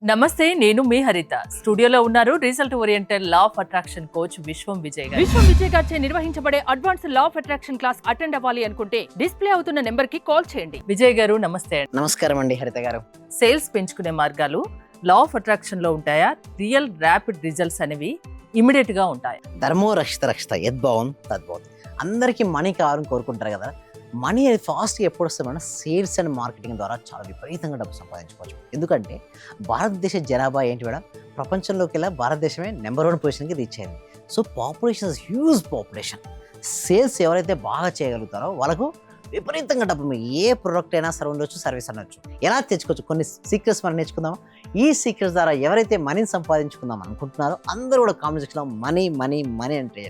నమస్తే, నేను మీ హరిత. స్టూడియోలో ఉన్నారు result oriented law of attraction coach విశ్వం విజయ్ గారు. విశ్వం విజయ్ గారిచే నిర్వహించబడే advance law of attraction class attend అవ్వాలి అనుకుంటే డిస్ప్లే అవుతున్న నెంబర్ కి కాల్ చేయండి. విజయ్ గారు నమస్తే. నమస్కారం అండి హరిత గారు. సేల్స్ పెంచుకునే మార్గాలు లా ఆఫ్ అట్రాక్షన్ లో ఉంటాయా? రియల్ ర్యాపిడ్ రిజల్ట్స్ అనేవి ఇమిడియట్ గా ఉంటాయి? ధర్మో రక్షిత యద్భావం తద్భావం. అందరికీ మనీ కావాలని కోరుకుంటారు కదా. మనీ అనేది ఫాస్ట్గా ఎప్పుడు వస్తుంది మన సేల్స్ అండ్ మార్కెటింగ్ ద్వారా చాలా విపరీతంగా డబ్బు సంపాదించుకోవచ్చు. ఎందుకంటే భారతదేశ జనాభా ఏంటి మేడం, ప్రపంచంలోకి వెళ్ళా భారతదేశమే నెంబర్ 1 పొజిషన్కి రీచ్ అయింది. So population is huge population. Sales ఎవరైతే బాగా చేయగలుగుతారో వాళ్ళకు విపరీతంగా డబ్బు. మీ ఏ ప్రోడక్ట్ అయినా సరే ఉండొచ్చు, సర్వీస్ అనొచ్చు. ఎలా తెచ్చుకోవచ్చు కొన్ని సీక్రెట్స్ మనం నేర్చుకుందాం. ఈ సీక్రెట్స్ ద్వారా ఎవరైతే మనీని సంపాదించుకుందాం అనుకుంటున్నారో అందరూ కూడా కామెంట్ సెక్షన్లో మనీ మనీ మనీ అంటే.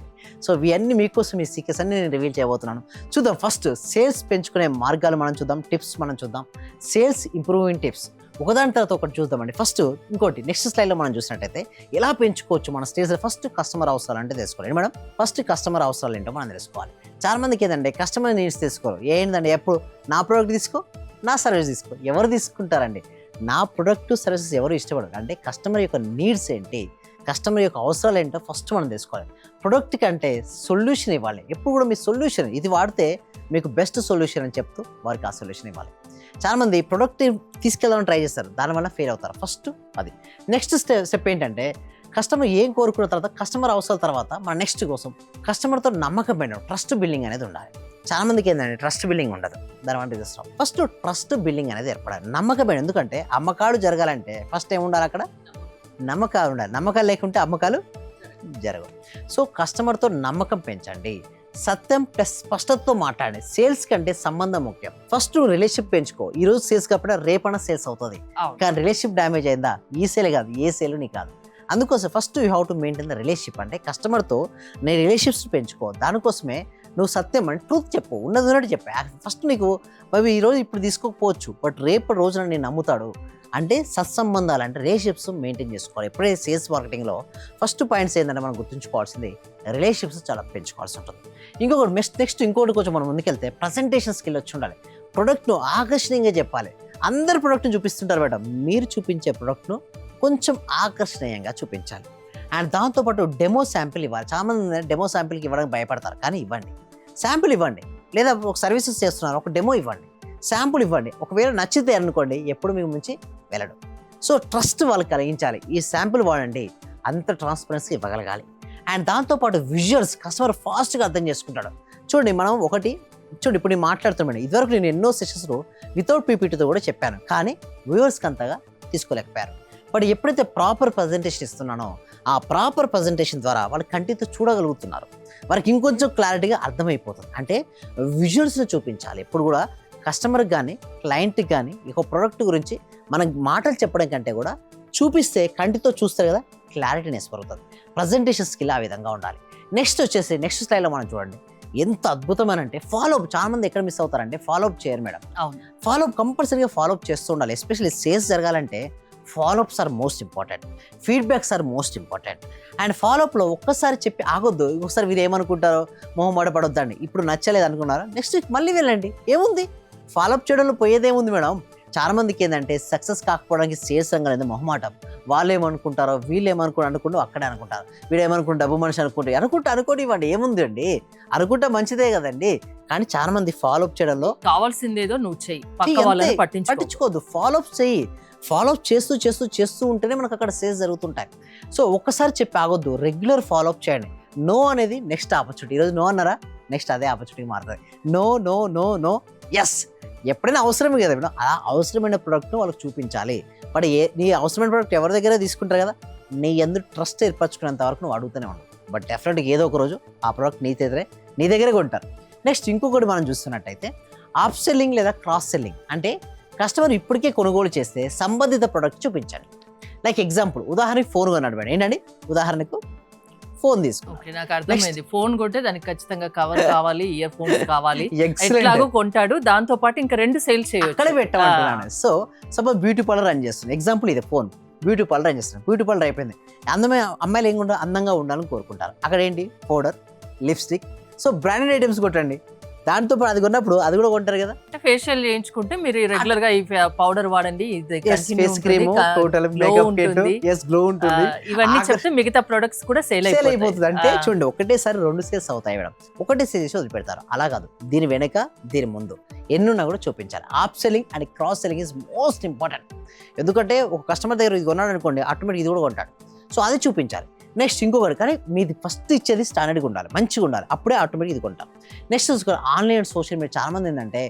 సో ఇవన్నీ మీకోసం ఈ సీక్రెట్స్ అన్ని నేను రివీల్ చేయబోతున్నాను. చూద్దాం. ఫస్ట్ సేల్స్ పెంచుకునే మార్గాలు మనం చూద్దాం, టిప్స్ మనం చూద్దాం, సేల్స్ ఇంప్రూవింగ్ టిప్స్ ఒకదాని తర్వాత ఒకటి చూద్దామండి. ఫస్ట్ ఇంకోటి నెక్స్ట్ స్లైడ్లో మనం చూసినట్టయితే ఎలా పెంచుకోవచ్చు మన స్టేజ్లో. ఫస్ట్ కస్టమర్ అవసరాలు అంటే తెలుసుకోవాలి మేడం. ఫస్ట్ కస్టమర్ అవసరాలు ఏంటో మనం తెలుసుకోవాలి. చాలా మందికి ఏంటంటే కస్టమర్ నీడ్స్ తీసుకోరు. ఏంటంటే ఎప్పుడు నా ప్రోడక్ట్ తీసుకో, నా సర్వీస్ తీసుకో. ఎవరు తీసుకుంటారండి? నా ప్రొడక్ట్ సర్వీసెస్ ఎవరు ఇష్టపడరు. అంటే కస్టమర్ యొక్క నీడ్స్ ఏంటి, కస్టమర్ యొక్క అవసరాలు ఏంటో ఫస్ట్ మనం తెలుసుకోవాలి. ప్రొడక్ట్ కంటే సొల్యూషన్ ఇవ్వాలి. ఎప్పుడు కూడా మీ సొల్యూషన్ ఇది వాడితే మీకు బెస్ట్ సొల్యూషన్ అని చెప్తూ వారికి ఆ సొల్యూషన్ ఇవ్వాలి. చాలామంది ప్రొడక్ట్ తీసుకెళ్దామని ట్రై చేస్తారు, దానివల్ల ఫెయిల్ అవుతారు. ఫస్ట్ అది. నెక్స్ట్ స్టెప్ ఏంటంటే కస్టమర్ ఏం కోరుకున్న తర్వాత కస్టమర్ అవసరాల తర్వాత మన నెక్స్ట్ కోసం కస్టమర్తో నమ్మకం పెట్టడం, ట్రస్ట్ బిల్డింగ్ అనేది ఉండాలి. చాలా మందికి ఏంటంటే ట్రస్ట్ బిల్డింగ్ ఉండదు. దానివల్ల చేస్తాం. ఫస్ట్ ట్రస్ట్ బిల్డింగ్ అనేది ఏర్పడాలి, నమ్మకం. ఎందుకంటే అమ్మకాలు జరగాలంటే ఫస్ట్ ఏమి ఉండాలి, అక్కడ నమ్మకాలు ఉండాలి. నమ్మకాలు లేకుంటే అమ్మకాలు జరగవు. సో కస్టమర్తో నమ్మకం పెంచండి, సత్యం ప్లస్ స్పష్టతతో మాట్లాడండి. సేల్స్ కంటే సంబంధం ముఖ్యం. ఫస్ట్ రిలేషన్షిప్ పెంచుకో. ఈ రోజు సేల్స్ కాకపోతే రేపన్నా సేల్స్ అవుతుంది. కానీ రిలేషన్షిప్ డ్యామేజ్ అయిందా ఈ సేల్ కాదు, ఏ సేల్ నీ కాదు. అందుకోసం first you have to maintain the relationship. అంటే కస్టమర్తో నీ రిలేషన్షిప్స్ పెంచుకో. దానికోసమే నువ్వు సత్యం అంటే ట్రూత్ చెప్పు, ఉన్నది ఉన్నట్టు చెప్పు. ఫస్ట్ నీకు అవి ఈరోజు ఇప్పుడు తీసుకోకపోవచ్చు, బట్ రేపటి రోజున నేను నమ్ముతాడు. అంటే సత్సంబంధాలు అంటే రిలేషన్షిప్స్ మెయింటైన్ చేసుకోవాలి. ఎప్పుడైతే సేల్స్ మార్కెటింగ్లో ఫస్ట్ పాయింట్స్ ఏంటంటే మనం గుర్తుంచుకోవాల్సింది రిలేషన్షిప్స్ చాలా పెంచుకోవాల్సి ఉంటుంది. ఇంకొకటి నెక్స్ట్ ఇంకోటి కొంచెం మనం ముందుకెళ్తే ప్రజెంటేషన్ స్కిల్ వచ్చి ఉండాలి. ప్రొడక్ట్ను ఆకర్షణీయంగా చెప్పాలి. అందరు ప్రొడక్ట్ని చూపిస్తుంటారు మేడం, మీరు చూపించే ప్రొడక్ట్ను కొంచెం ఆకర్షణీయంగా చూపించాలి. అండ్ దాంతోపాటు డెమో శాంపిల్ ఇవ్వాలి. చాలామంది డెమో శాంపిల్కి ఇవ్వడానికి భయపడతారు, కానీ ఇవ్వండి. శాంపిల్ ఇవ్వండి. లేదా ఒక సర్వీసెస్ చేస్తున్నారు, ఒక డెమో ఇవ్వండి, శాంపుల్ ఇవ్వండి. ఒకవేళ నచ్చితే అనుకోండి, ఎప్పుడు మీ నుంచి వెళ్ళడం. సో ట్రస్ట్ వాళ్ళకి కలిగించాలి. ఈ శాంపుల్ వాడండి, అంత ట్రాన్స్పరెన్సీ ఇవ్వగలగాలి. అండ్ దాంతోపాటు విజువల్స్ కస్టమర్ ఫాస్ట్గా అర్థం చేసుకుంటాడు. చూడండి మనం ఇప్పుడు నేను మాట్లాడుతున్నాను. ఇదివరకు నేను ఎన్నో సెషన్స్లో వితౌట్ పీపీటీతో కూడా చెప్పాను, కానీ వ్యూవర్స్కి అంతగా తీసుకోలేకపోయారు. బట్ ఎప్పుడైతే ప్రాపర్ ప్రజెంటేషన్ ఇస్తున్నానో ఆ ప్రాపర్ ప్రజెంటేషన్ ద్వారా వాళ్ళు కంటితో చూడగలుగుతున్నారు. వారికి ఇంకొంచెం క్లారిటీగా అర్థమైపోతుంది. అంటే విజువల్స్ని చూపించాలి. ఎప్పుడు కూడా కస్టమర్కి కానీ క్లయింట్కి కానీ ఒక ప్రోడక్ట్ గురించి మనం మాటలు చెప్పడం కంటే కూడా చూపిస్తే, కంటితో చూస్తారు కదా, క్లారిటీనెస్ పెరుగుతుంది. ప్రజెంటేషన్ స్కిల్ ఆ విధంగా ఉండాలి. నెక్స్ట్ స్లైడ్లో మనం చూడండి ఎంత అద్భుతమైన అంటే ఫాలోఅప్. చాలా మంది ఎక్కడ మిస్ అవుతారంటే ఫాలోఅప్ చేయరు మేడం. అవును, ఫాలోఅప్ కంపల్సరీగా ఫాలోఅప్ చేస్తూ ఉండాలి. ఎస్పెషల్లీ సేల్స్ జరగాలంటే follow ups are most important, feedbacks are most important. And ఫాలోఅప్లో ఒక్కసారి చెప్పి ఆగొద్దు. ఒకసారి మీరు ఏమనుకుంటారో మొహమాట పడొద్దండి. ఇప్పుడు నచ్చలేదు అనుకున్నారా, నెక్స్ట్ వీక్ మళ్ళీ వెళ్ళండి. ఏముంది ఫాలోఅప్ చేయడంలో పోయేదేముంది మేడం. చాలా మందికి ఏంటంటే సక్సెస్ కాకపోవడానికి సేల్స్ రంగం మొహమాటం. వాళ్ళు ఏమనుకుంటారో, వీళ్ళు అనుకుంటూ అక్కడే అనుకుంటారు. వీడు ఏమనుకుంటే డబ్బు మనిషి అనుకోండి ఇవ్వండి. ఏముంది అండి, అనుకుంటే మంచిదే కదండి. కానీ చాలా మంది ఫాలోఅప్ చేయడంలో కావాల్సిందేదో నువ్వు చెయ్యి, పట్టించుకోవద్దు. ఫాలోఅప్ చెయ్యి. ఫాలోఅప్ చేస్తూ ఉంటేనే మనకు అక్కడ సేల్స్ జరుగుతుంటాయి. సో ఒక్కసారి చెప్పి ఆగొద్దు, రెగ్యులర్ ఫాలోఅప్ చేయండి. నో అనేది నెక్స్ట్ ఆపర్చునిటీ. ఈరోజు నో అన్నారా, నెక్స్ట్ అదే ఆపర్చునిటీ మారుతుంది. No no no no yes. ఎప్పుడైనా అవసరమే కదా మేడం, అలా అవసరమైన ప్రోడక్ట్ను వాళ్ళకి చూపించాలి. బట్ నీ అవసరమైన ప్రోడక్ట్ ఎవరి దగ్గర తీసుకుంటారు కదా, నీ ఎందుకు ట్రస్ట్ ఏర్పరచుకునేంత వరకు నువ్వు అడుగుతూనే ఉన్నావు. బట్ డెఫినెట్గా ఏదో ఒక రోజు ఆ ప్రోడక్ట్ నీ దగ్గరే కొంటారు. నెక్స్ట్ ఇంకొకటి మనం చూస్తున్నట్టయితే అప్ సెల్లింగ్ లేదా క్రాస్ సెల్లింగ్. అంటే కస్టమర్ ఇప్పటికే కొనుగోలు చేస్తే సంబంధిత ప్రోడక్ట్ చూపించాలి. లైక్ ఎగ్జాంపుల్, ఉదాహరణకి ఫోన్ కొన్నాడు మేడం. ఏంటండి, ఉదాహరణకు ఫోన్ తీసుకో. నాకు అర్థమైంది. ఫోన్ కొంటే దానికి ఖచ్చితంగా కవర్ కావాలి, ఇయర్ ఫోన్స్ కావాలి, ఎట్లాగో కొంటాడు. దాంతో పాటు ఇంకా 2 సేల్స్ చేయొచ్చు, అక్కడే పెట్టమంటున్నాను. So suppose beauty parlour run చేస్తుంది. ఎగ్జాంపుల్ ఇది ఫోన్, బ్యూటీ పార్లర్ రన్ చేస్తున్నాను. బ్యూటీ పార్లర్ అయిపోయింది. అమ్మాయిలు అందంగా ఉండాలని కోరుకుంటారు. అక్కడ ఏంటి, powder, lipstick. So branded items కొట్టండి. దాంతో పాటు అది కొన్నప్పుడు అది కూడా కొంటారు కదా. ఫేషియల్ చేయించుకుంటే మీరు రెగ్యులర్ గా ఈ పౌడర్ వాడండి, ఇది continue ఫేస్ ఉంటుంది, క్రీమ్, టోటల్ glow మేకప్ ఉంటుంది. కిట్, గ్లో ఉంటుంది. ఇవన్నీ ఆఖరి- చెప్తే మిగతా ప్రొడక్ట్స్ కూడా సేల్ సేల్ అయిపోతుంది. అంటే అయిపోతుంది. చూడండి ఒకటేసారి 2 సేల్స్ అవుతాయి మేడం, ఒకటే సేల్ చేసి వదిలిపెడతారు. అలా కాదు, దీని వెనక దీని ముందు ఎన్నున్నా కూడా చూపించాలి. Up selling and cross selling is most important. ఎందుకంటే ఒక కస్టమర్ దగ్గర ఇది కొన్నాడు అనుకోండి, ఆటోమేటిక్ ఇది కూడా కొంటాడు. సో అది చూపించాలి. నెక్స్ట్ ఇంకొకటి, కానీ మీది ఫస్ట్ ఇచ్చేది స్టాండర్డ్గా ఉండాలి, మంచిగా ఉండాలి, అప్పుడే ఆటోమేటిక్ ఇది కొంటాం. నెక్స్ట్ చూసుకోవాలి ఆన్లైన్ సోషల్ మీడియా. చాలా మంది ఏంటంటే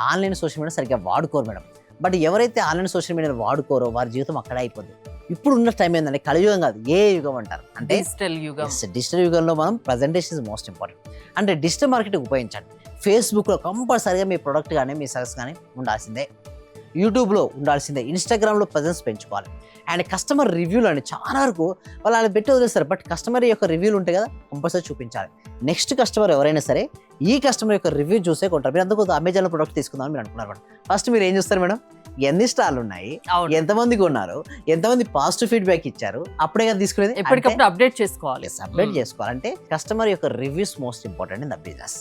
ఆన్లైన్ సోషల్ మీడియా సరిగ్గా వాడుకోరు మేడం. బట్ ఎవరైతే ఆన్లైన్ సోషల్ మీడియా వాడుకోరో వారి జీవితం అక్కడే అయిపోతుంది. ఇప్పుడు ఉన్న టైం ఏంటంటే కలియుగం కాదు, ఏ యుగం అంటారు. అంటే డిజిటల్ యుగం. డిజిటల్ యుగంలో మనం ప్రజెంటేషన్ ఇస్ మోస్ట్ ఇంపార్టెంట్. అంటే డిజిటల్ మార్కెటింగ్ ఉపయోగించండి. ఫేస్బుక్లో కంపల్సరీగా మీ ప్రొడక్ట్ కానీ మీ సర్వీస్ కానీ ఉండాల్సిందే, యూట్యూబ్లో ఉండాల్సిందే, ఇన్స్టాగ్రామ్లో ప్రజెన్స్ పెంచుకోవాలి. అండ్ కస్టమర్ రివ్యూలు అండి, చాలా వరకు వాళ్ళు అలా పెట్టి వదిలేస్తారు. బట్ కస్టమర్ యొక్క రివ్యూలు ఉంటాయి కదా, కంపల్సరీ చూపించాలి. నెక్స్ట్ కస్టమర్ ఎవరైనా సరే ఈ కస్టమర్ యొక్క రివ్యూ చూసే కొంటారు. మీరు అందుకు అమెజాన్లో ప్రొడక్ట్ తీసుకుందామని మీరు అనుకున్నారు మేడం. ఫస్ట్ మీరు ఏం చూస్తారు మేడం, ఎన్ని స్టార్లు ఉన్నాయి, అవును. ఎంతమంది కొన్నారు, ఎంతమంది పాజిటివ్ ఫీడ్బ్యాక్ ఇచ్చారు, అప్పుడే కదా తీసుకునేది. ఎప్పటికప్పుడు అప్డేట్ చేసుకోవాలి. అప్డేట్ చేసుకోవాలంటే కస్టమర్ యొక్క reviews most important in the business.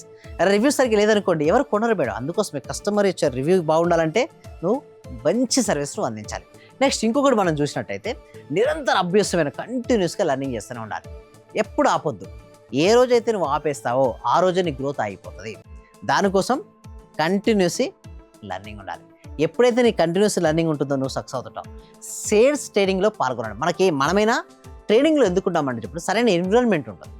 Reviews సరిగ్గా లేదనుకోండి ఎవరు కొనరు మేడం. అందుకోసమే కస్టమర్ ఇచ్చే రివ్యూ బాగుండాలంటే నువ్వు మంచి సర్వీస్ నువ్వు అందించాలి. నెక్స్ట్ ఇంకొకటి మనం చూసినట్టయితే నిరంతర అభ్యాసమైన కంటిన్యూస్గా లర్నింగ్ చేస్తూనే ఉండాలి. ఎప్పుడు ఆపొద్దు. ఏ రోజైతే నువ్వు ఆపేస్తావో ఆ రోజే నీ గ్రోత్ ఆగిపోతుంది. దానికోసం కంటిన్యూస్లీ లర్నింగ్ ఉండాలి. ఎప్పుడైతే నీ కంటిన్యూస్ లర్నింగ్ ఉంటుందో నువ్వు సక్సెస్ అవుతుంటావు. సేల్స్ ట్రైనింగ్లో పాల్గొనాలి. మనమైనా ట్రైనింగ్లో ఎందుకుంటామంటే ఇప్పుడు సరైన ఎన్విరాన్మెంట్ ఉంటుంది.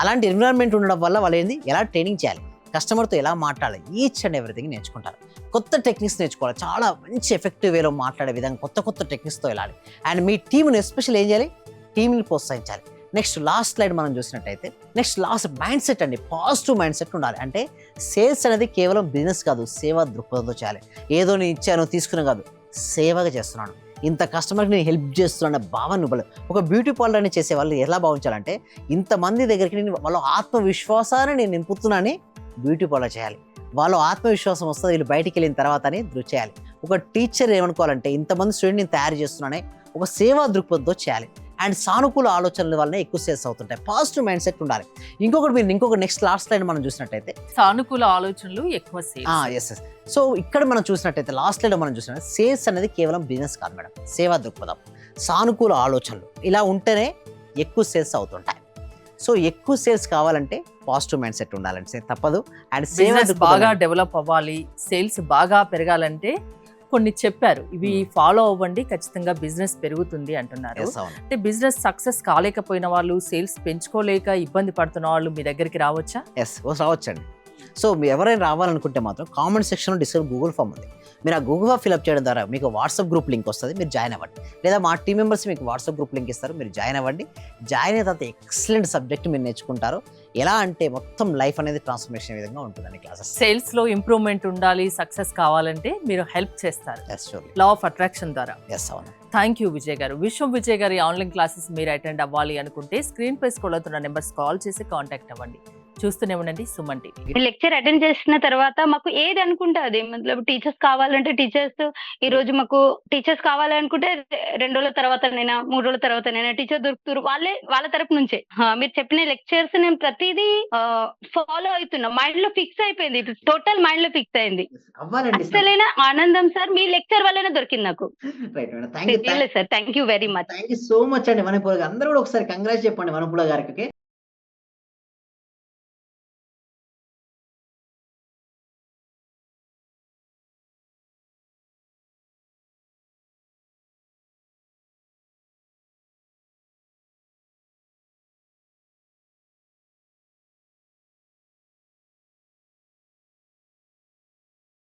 అలాంటి ఎన్విరాన్మెంట్ ఉండడం వల్ల వాళ్ళు ఏంది, ఎలా ట్రైనింగ్ చేయాలి, కస్టమర్తో ఎలా మాట్లాడాలి, ఈచ్ అండ్ ఎవ్రీథింగ్ నేర్చుకుంటారు. కొత్త టెక్నిక్స్ నేర్చుకోవాలి. చాలా మంచి ఎఫెక్టివ్ వేలో మాట్లాడే విధంగా కొత్త టెక్నిక్స్తో వెళ్ళాలి. అండ్ మీ టీంని ఎస్పెషల్ ఏం చేయాలి, టీంని ప్రోత్సహించాలి. నెక్స్ట్ లాస్ట్ స్లైడ్ మనం చూసినట్టయితే నెక్స్ట్ లాస్ట్ మైండ్ సెట్ అండి, పాజిటివ్ మైండ్ సెట్ ఉండాలి. అంటే సేల్స్ అనేది కేవలం బిజినెస్ కాదు, సేవా దృక్పథంతో చేయాలి. ఏదో నేను ఇచ్చాను తీసుకున్నా కాదు, సేవగా చేస్తున్నాను, ఇంత కస్టమర్కి నేను హెల్ప్ చేస్తున్నా భావన ఇవ్వాలి. ఒక బ్యూటీ పార్లర్ని చేసే వాళ్ళు ఎలా భావించాలంటే ఇంతమంది దగ్గరికి నేను వాళ్ళ ఆత్మవిశ్వాసాన్ని నేను నింపుతున్నానని బ్యూటీ పార్లర్ చేయాలి. వాళ్ళు ఆత్మవిశ్వాసం వస్తుంది వీళ్ళు బయటికి వెళ్ళిన తర్వాత అని దృష్టి చేయాలి. ఒక టీచర్ ఏమనుకోవాలంటే ఇంతమంది స్టూడెంట్ నేను తయారు చేస్తున్నానే ఒక సేవా దృక్పథంతో చేయాలి. అండ్ సానుకూల ఆలోచనల వల్లనే ఎక్కువ సేల్స్ అవుతుంటాయి. పాజిటివ్ మైండ్ సెట్ ఉండాలి. ఇంకొకటి నెక్స్ట్ లాస్ట్ లైన్ మనం చూసినట్టయితే సానుకూల ఆలోచనలు ఎక్కువ సేల్స్. ఎస్. సో ఇక్కడ మనం చూసినట్టయితే లాస్ట్ లైన్ మనం చూసినట్టు సేల్స్ అనేది కేవలం బిజినెస్ కాదు మేడం, సేవా దృక్పథం, సానుకూల ఆలోచనలు ఇలా ఉంటేనే ఎక్కువ సేల్స్ అవుతుంటాయి. సో ఎక్కువ సేల్స్ కావాలంటే పాజిటివ్ మైండ్ సెట్ ఉండాలంటే తప్పదు. అండ్ బిజినెస్ బాగా డెవలప్ అవ్వాలి, సేల్స్ బాగా పెరగాలంటే కొన్ని చెప్పారు, ఇవి ఫాలో అవ్వండి, ఖచ్చితంగా బిజినెస్ పెరుగుతుంది అంటున్నారు. అంటే బిజినెస్ సక్సెస్ కాలేకపోయిన వాళ్ళు, సేల్స్ పెంచుకోలేక ఇబ్బంది పడుతున్న వాళ్ళు మీ దగ్గరికి రావచ్చా? రావచ్చండి. సో మీరు ఎవరైనా రావాలనుకుంటే మాత్రం కామెంట్ సెక్షన్లో డిస్క్రిప్షన్ గూగుల్ ఫామ్ ఉంది. మీరు ఆ గూగుల్ ఫామ్ ఫిల్అప్ చేయడం ద్వారా మీకు వాట్సాప్ గ్రూప్ లింక్ వస్తుంది, మీరు జాయిన్ అవ్వండి. లేదా మా టీం మెంబర్స్ మీకు వాట్సాప్ గ్రూప్ లింక్ ఇస్తారు, మీరు జాయిన్ అవ్వండి. జాయిన్ అయిన తర్వాత ఎక్సలెంట్ సబ్జెక్ట్ మీరు నేర్చుకుంటారు. ఎలా అంటే మొత్తం లైఫ్ అనేది ట్రాన్స్ఫర్మేషన్ విధంగా ఉంటుందండి క్లాసెస్. సేల్స్ లో ఇంప్రూవ్మెంట్ ఉండాలి, సక్సెస్ కావాలంటే మీరు హెల్ప్ చేస్తారు లా ఆఫ్ అట్రాక్షన్ ద్వారా. అవును. థ్యాంక్ యూ విజయ్ గారు. విశ్వం విజయ్ గారి ఆన్లైన్ క్లాసెస్ మీరు అటెండ్ అవ్వాలి అనుకుంటే స్క్రీన్ పై స్క్రోల్ అవుతున్న నెంబర్స్ కాల్ చేసి కాంటాక్ట్ అవ్వండి. చూస్తూనే ఉండండి సుమన్ టీవీ. లెక్చర్ అటెండ్ చేసిన తర్వాత మాకు ఏది అనుకుంటే అది, టీచర్స్ కావాలంటే టీచర్స్, ఈ రోజు మాకు టీచర్స్ కావాలనుకుంటే 2 రోజుల తర్వాతనైనా 3 రోజుల తర్వాతనైనా టీచర్ దొరుకుతారు, వాళ్ళ తరపు నుంచే. మీరు చెప్పిన లెక్చర్స్ నేను ప్రతిదీ ఫాలో అవుతున్నా, మైండ్ లో ఫిక్స్ అయిపోయింది, టోటల్ మైండ్ లో ఫిక్స్ అయింది. అసలైన ఆనందం సార్ మీ లెక్చర్ వల్లనే దొరికింది నాకు. Sir thank you very much. Thank you so much అండి. మనపూల అందరూ కూడా ఒకసారి కంగ్రాట్స్ చెప్పండి మనపూల గారికి.